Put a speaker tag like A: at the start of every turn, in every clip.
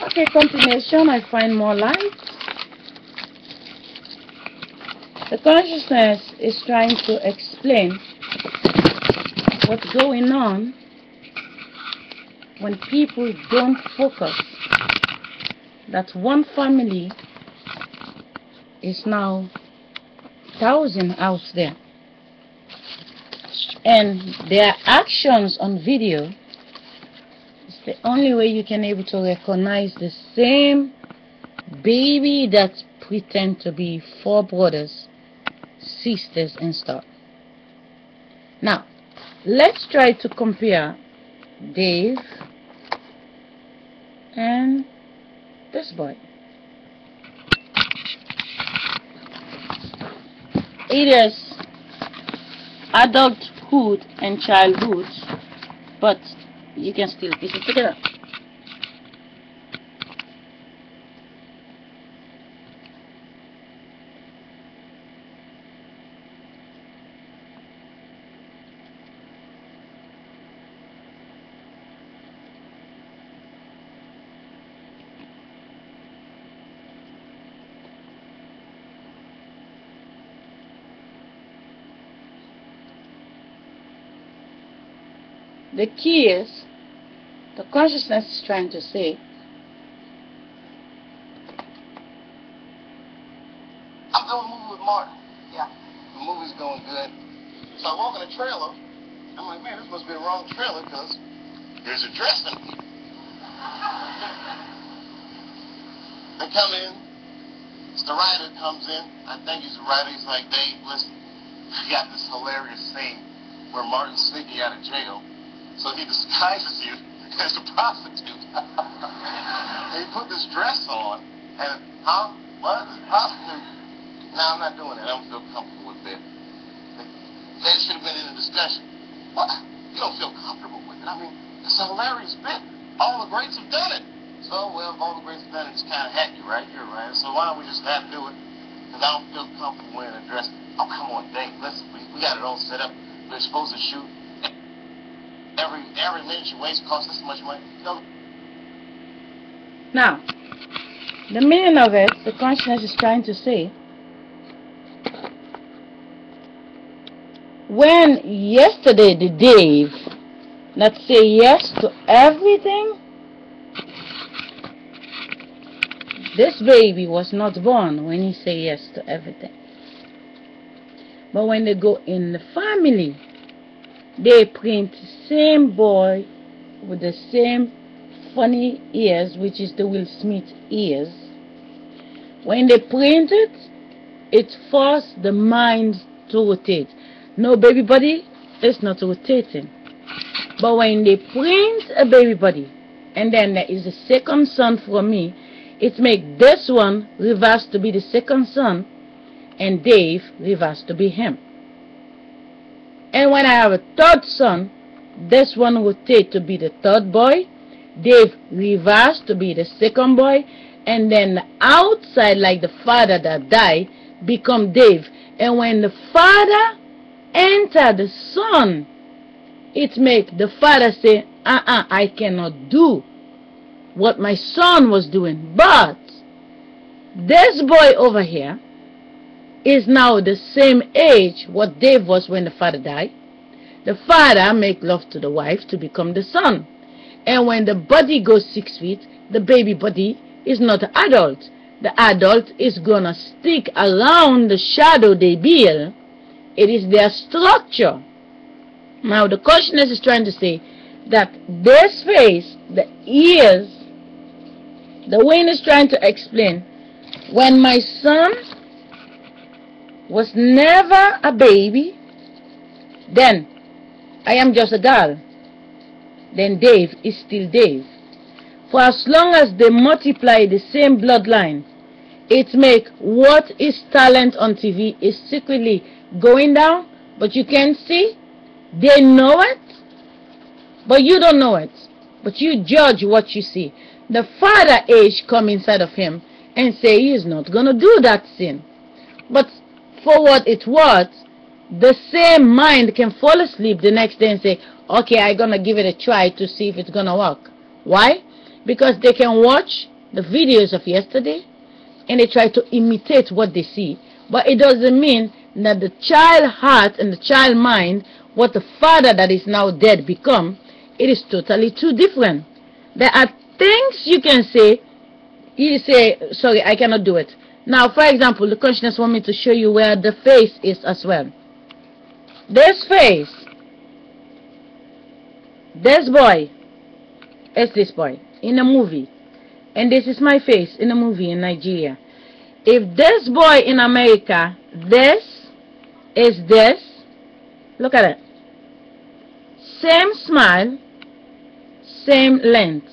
A: Okay, continuation, I find more light. The consciousness is trying to explain what's going on when people don't focus that one family is now 1,000 out there, and their actions on video is the only way you can able to recognize the same baby that pretend to be 4 brothers, sisters and stuff. Now let's try to compare Dave and this boy. It is adulthood and childhood, but you can still piece it together. The key is, the consciousness is trying to say,
B: I'm doing a movie with Martin. Yeah. The movie's going good. So I walk in the trailer. I'm like, man, this must be the wrong trailer because there's a dress in here. They come in. The writer comes in. I think he's the writer. He's like, Dave, listen, I got this hilarious scene where Martin's sneaking out of jail. So he disguises you as a prostitute. And he put this dress on, and what? This prostitute? No, I'm not doing it. I don't feel comfortable with it. They should have been in a discussion. What? You don't feel comfortable with it? I mean, it's a hilarious bit. All the greats have done it. So, well, if all the greats have done it, it's kind of hacky, right? You're right. So why don't we just not do it? Because I don't feel comfortable wearing a dress. Oh, come on, Dave. Listen, we got it all set up. We're supposed to shoot. Every minute you waste costs this much money. No.
A: Now, the meaning of it, the consciousness is trying to say, when yesterday the Dave that say yes to everything, this baby was not born when he say yes to everything. But when they go in the family, they print the same boy with the same funny ears, which is the Will Smith ears. When they print it, it forces the mind to rotate. No, baby body is not rotating. But when they print a baby body, and then there is a second son for me, it makes this one reverse to be the second son, and Dave reverse to be him. And when I have a third son, this one rotate to be the third boy, Dave reverse to be the second boy, and then the outside, like the father that died, become Dave. And when the father enter the son, it make the father say, I cannot do what my son was doing. But this boy over here is now the same age what Dave was when the father died. The father make love to the wife to become the son. And when the body goes 6 feet, the baby body is not an adult. The adult is gonna stick around the shadow they build. It is their structure. Now the consciousness is trying to say that this face, the ears, the wind is trying to explain, when my son was never a baby, then I am just a girl. Then Dave is still Dave. For as long as they multiply the same bloodline, it make what is talent on TV is secretly going down, but you can't see. They know it, but you don't know it. But you judge what you see. The father age come inside of him and say he is not going to do that sin. But for what it was, the same mind can fall asleep the next day and say, okay, I'm going to give it a try to see if it's going to work. Why? Because they can watch the videos of yesterday, and they try to imitate what they see. But it doesn't mean that the child heart and the child mind, what the father that is now dead become, it is totally two different. There are things you can say, you say, sorry, I cannot do it. Now, for example, the consciousness want me to show you where the face is as well. This face, this boy, is this boy in a movie, and this is my face in a movie in Nigeria. If this boy in America, this is this, look at it. Same smile, same length.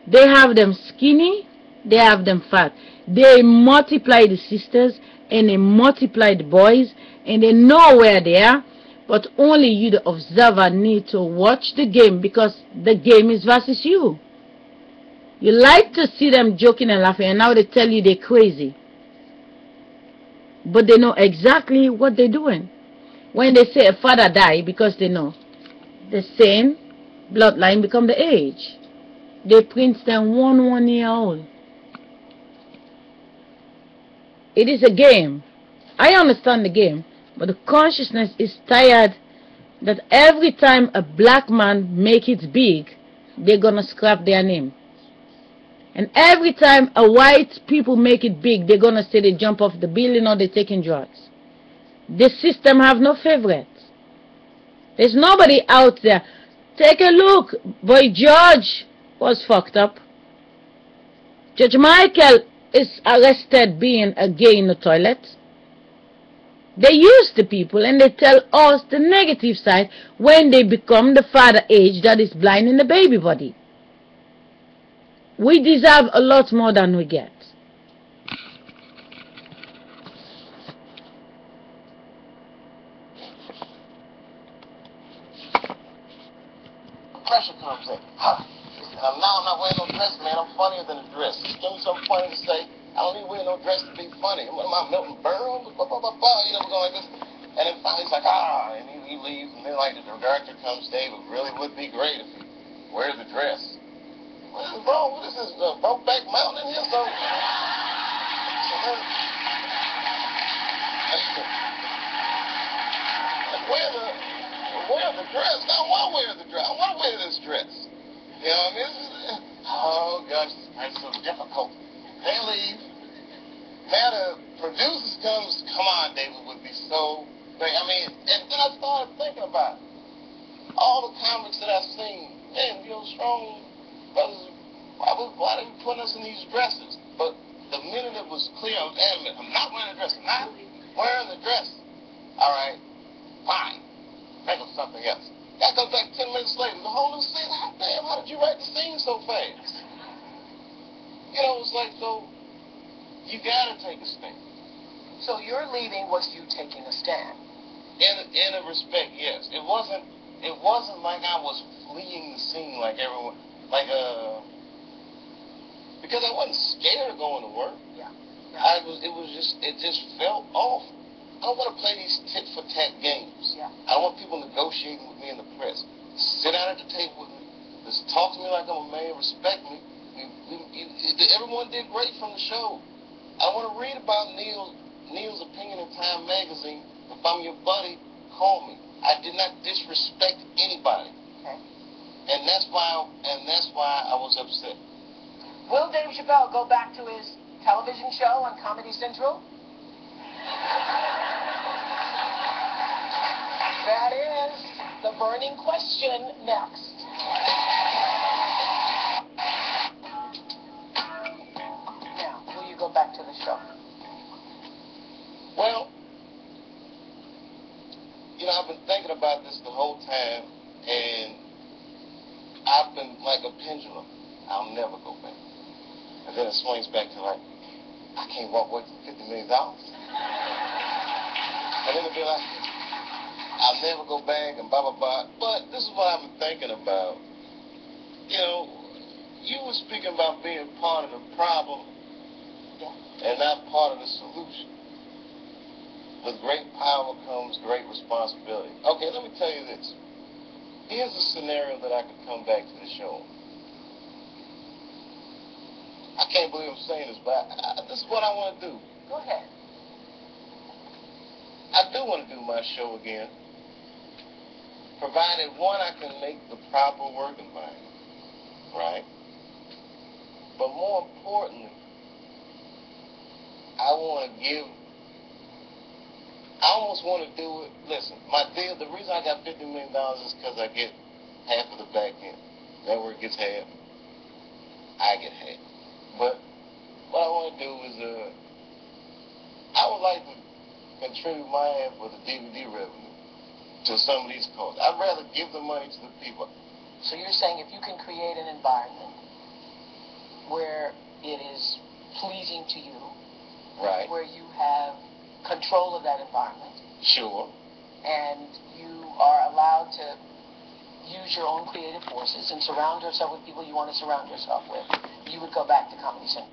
A: They have them skinny, they have them fat. They multiply the sisters and they multiply the boys, and they know where they are. But only you, the observer, need to watch the game, because the game is versus you. You like to see them joking and laughing, and now they tell you they're crazy. But they know exactly what they're doing. When they say a father died, because they know the same bloodline become the age. They print them 1 year old. It is a game. I understand the game, but the consciousness is tired that every time a black man make it big, they're gonna scrap their name. And every time a white people make it big, they're gonna say they jump off the building or they're taking drugs. This system have no favorites. There's nobody out there. Take a look. Boy George was fucked up. Judge Michael is arrested being a gay in the toilet. They use the people and they tell us the negative side when they become the father age that is blind in the baby body. We deserve a lot more than we get.
B: Pressure comes in. Now I'm not wearing no dress, man. I'm funnier than a dress. Give me something funny to say. I don't even wear no dress to be funny. What am I, Milton Berle? You know, going like this. And then finally he's like, and he leaves. And then like the director comes, Dave, it really would be great if he wears a dress. What is wrong? What is this, Brokeback Mountain in here? So then, wear the dress. I want to wear the dress. I want to wear this dress. You know what I mean? Oh, gosh, it's so difficult. They leave. Now the producers comes, come on, David, would be so great. I mean, and then I started thinking about it. All the comics that I've seen, man, you know, strong brothers, why are they putting us in these dresses? But the minute it was clear, I was adamant, I'm not wearing a dress. I'm not wearing the dress. All right, fine. Think of something else. That comes back 10 minutes later. The whole new scene, damn, how did you write the scene so fast? You know, it's like, so, you gotta take a stand.
C: So your leaving was you taking a stand?
B: In a respect, yes. It wasn't like I was fleeing the scene like everyone, because I wasn't scared of going to work.
C: Yeah.
B: It just felt off. I don't want to play these tit-for-tat games.
C: Yeah.
B: I don't want people negotiating with me in the press. Sit down at the table with me. Just talk to me like I'm a man. Respect me. Everyone did great from the show. I want to read about Neil's opinion in Time Magazine. If I'm your buddy, call me. I did not disrespect anybody.
C: Okay.
B: And that's why I was upset.
C: Will Dave Chappelle go back to his television show on Comedy Central? That is the burning question next. Now, will you go back to the show?
B: Well, you know, I've been thinking about this the whole time, and I've been like a pendulum. I'll never go back. And then it swings back to like, I can't walk away from $50 million. And then it'll be like, I'll never go back and blah, blah, blah. But this is what I've been thinking about. You know, you were speaking about being part of the problem and not part of the solution. With great power comes great responsibility. Okay, let me tell you this. Here's a scenario that I could come back to the show. I can't believe I'm saying this, but this is what I want to do.
C: Go ahead.
B: I do want to do my show again, provided, one, I can make the proper work environment, right? But more importantly, I almost want to do it. Listen, my deal, the reason I got $50 million is because I get half of the back end. Network gets half, I get half. But what I want to do is, I would like to contribute my half for the DVD revenue to some of these causes. I'd rather give the money to the people.
C: So you're saying if you can create an environment where it is pleasing to you,
B: right,
C: where you have control of that environment,
B: sure,
C: and you are allowed to use your own creative forces and surround yourself with people you want to surround yourself with, you would go back to Comedy Central.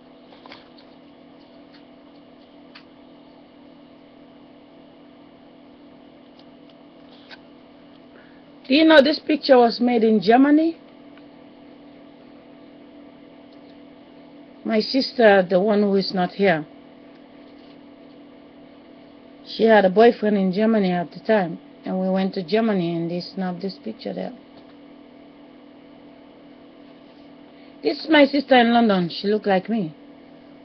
A: Do you know this picture was made in Germany? My sister, the one who is not here, she had a boyfriend in Germany at the time, and we went to Germany and they snapped this picture there. This is my sister in London. She looked like me,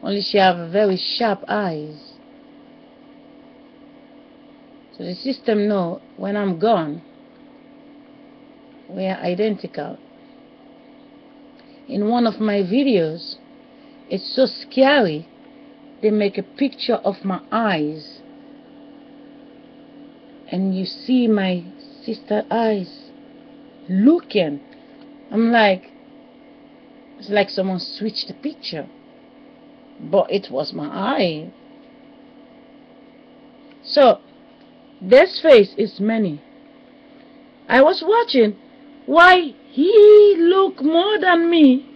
A: only she have very sharp eyes. So the system know when I'm gone, we are identical. In one of my videos, it's so scary, they make a picture of my eyes, and you see my sister's eyes looking. I'm like, it's like someone switched the picture, but it was my eye. So this face is many. I was watching why he look more than me.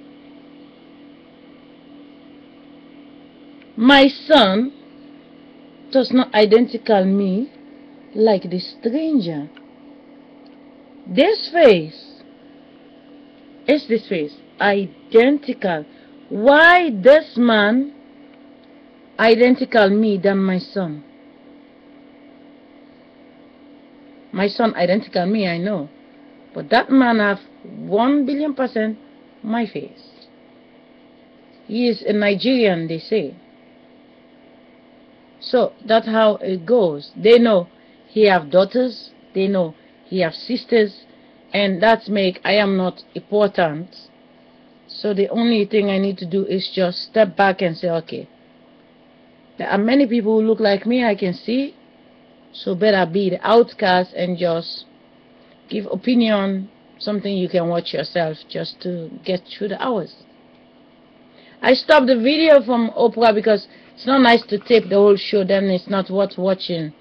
A: My son does not identical me like the stranger. This face is this face identical. Why this man identical me than my son? My son identical me, I know, but that man have 1,000,000,000% my face. He is a Nigerian, they say. So that's how it goes. They know he have daughters, they know he have sisters, and that's make I am not important. So the only thing I need to do is just step back and say, okay, there are many people who look like me, I can see, so better be the outcast and just give opinion, something you can watch yourself just to get through the hours. I stopped the video from Oprah because it's not nice to tape the whole show, then it's not worth watching.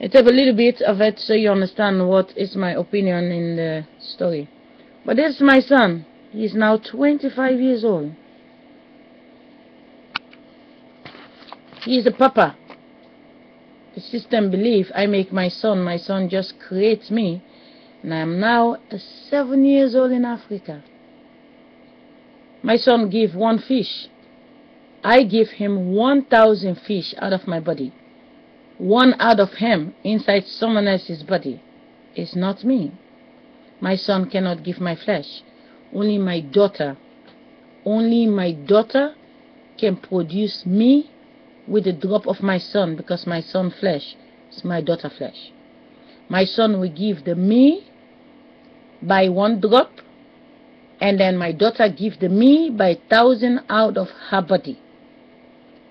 A: I tape a little bit of it so you understand what is my opinion in the story. But this is my son. He's now 25 years old. He's a papa. The system believe I make my son just creates me, and I am now 7 years old in Africa. My son give one fish. I give him 1,000 fish out of my body. One out of him inside someone else's body is not me. My son cannot give my flesh. Only my daughter can produce me with a drop of my son, because my son flesh is my daughter flesh. My son will give the me by 1 drop, and then my daughter give the me by 1,000 out of her body.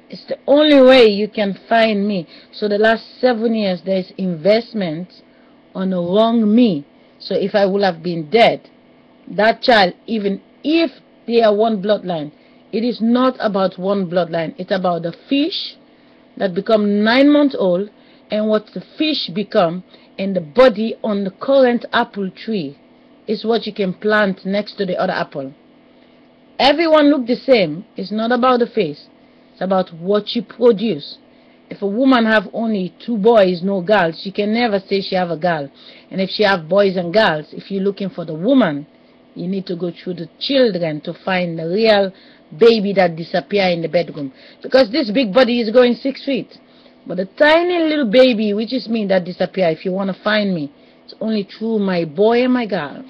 A: It's the only way you can find me. So the last 7 years there is investment on a wrong me. So if I would have been dead, that child, even if they are one bloodline, it is not about one bloodline. It's about the fish that become 9 months old and what the fish become, and the body on the current apple tree is what you can plant next to the other apple. Everyone look the same. It's not about the face. It's about what you produce. If a woman have only 2 boys, no girls, she can never say she have a girl. And if she have boys and girls, if you're looking for the woman, You need to go through the children to find the real baby that disappear in the bedroom. Because this big body is going 6 feet. But the tiny little baby, which is me, that disappear, if you want to find me, it's only through my boy and my girl.